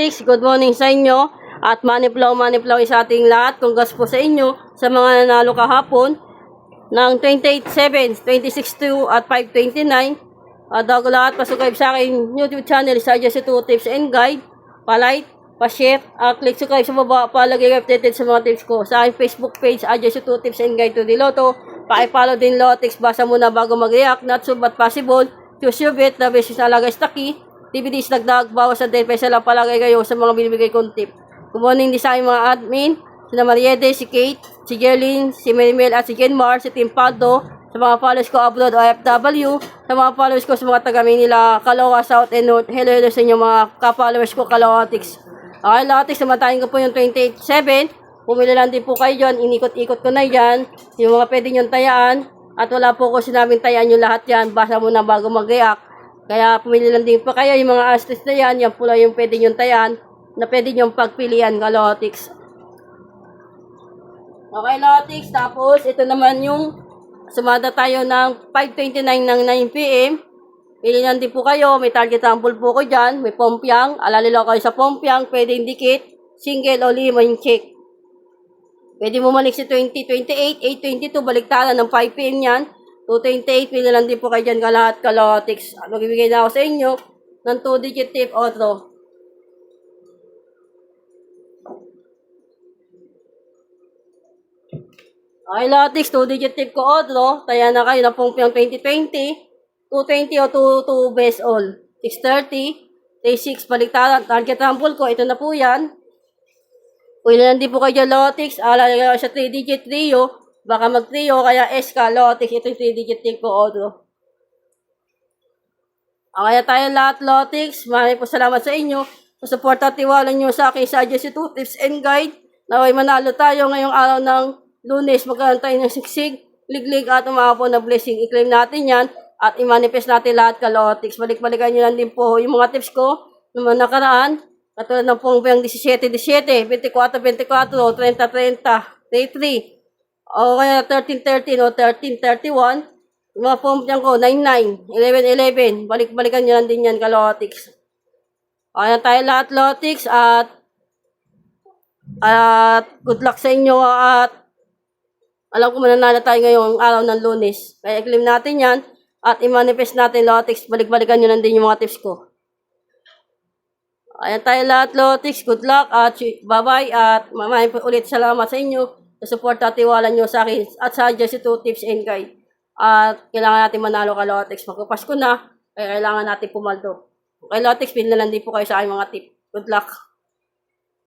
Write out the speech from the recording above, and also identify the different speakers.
Speaker 1: Lotics, good morning sa inyo. At money flow sa ating lahat. Congrats po sa inyo sa mga nanalo kahapon ng 28-7, 26-2 at 5-29. At bago lahat, pasubscribe sa aking YouTube channel sa Adjust to Tips and Guide. Pa-like, pa-share, click subscribe sa baba para lagi updated sa mga tips ko. Sa aking Facebook page, Adjust to Tips and Guide to the Lotto. Pa-follow din Lotics, basa muna bago mag-react. Not so but possible. Choose your bet, the best is talaga stocky. TBDs dagdag, bawas sa 10 peso lang palagay kayo sa mga binibigay kong tip. Good morning din sa aking mga admin, si Mariede, si Kate, si Gerlin, si Marimel at si Genmar, si Tim Paldo, sa mga followers ko abroad o FW, sa mga followers ko sa mga taga Manila, Caloocan, South and North. Hello sa inyo mga ka-followers ko, Calootics. Okay, Lotics, namatayin ko po yung 28-7. Pumili lang din po kayo dyan, inikot-ikot ko na yan, yung mga pwede nyo tayaan. At wala po ko sinabing tayaan nyo lahat yan, basa muna bago mag-react. Kaya pumili lang din pa kayo yung mga astis na yan pula yung pwede nyo tayaan, na pwede nyo pagpilian, Lotics. Okay, Lotics, tapos ito naman yung sumada tayo ng 5:29 ng 9 PM. Pili lang din po kayo, may target sample po ko dyan, may pompiang, alalilo kayo sa pompiang, pwede indicate, single o lima yung check. Pwede mo malik si 2028, 822, baliktaran ng 5 PM yan. 228, pili lang din po kayo dyan lahat, Lotics. Magbibigay na ako sa inyo ng 2-digit tip auto. Okay, Lotics, 2-digit tip ko auto. Taya na kayo na pong 2020, 220 o 22 best all. 630, 36, baliktaran. Target sample ko, ito na po yan. Pwede lang din po kayo dyan, Lotics. Alalagay sa 3-digit trio. Baka mag-trio, kaya SK, Lotics. Ito yung 3-digit tip ko auto. Kaya tayo lahat, Lotics. Maraming po salamat sa inyo. Sa support at tiwala nyo sa akin sa Adjust to Tips and Guide. Naway manalo tayo ngayong araw ng Lunes. Magkaroon tayo ng siksig, liglig at umahapon na blessing. I-claim natin yan at i-manifest natin lahat, Lotics. Balik-balikan nyo lang din po yung mga tips ko naman nakaraan. Katulad ng pong 17-17, 24-24, 30-30, 33. O kaya 13-13 o 13-31. Yung mga form dyan ko, 9-9, 11-11. Balik-balikan nyo lang din yan, Lotics. Kaya tayo lahat, Lotics. At good luck sa inyo. At alam ko mananalo tayo ngayong araw ng Lunes. Kaya i-claim natin yan. At i-manifest natin, Lotics. Balik-balikan nyo lang din yung mga tips ko. Kaya tayo lahat, Lotics. Good luck. At bye-bye. At mamahin po ulit salamat sa inyo. Sa support at tiwala nyo sa akin at sa Adjust to Tips and Guide. At kailangan natin manalo, Lotics. Magpapasko na, kaya kailangan natin pumaldo. Okay, Lotics, pin na lang din po kayo sa aking mga tip. Good luck.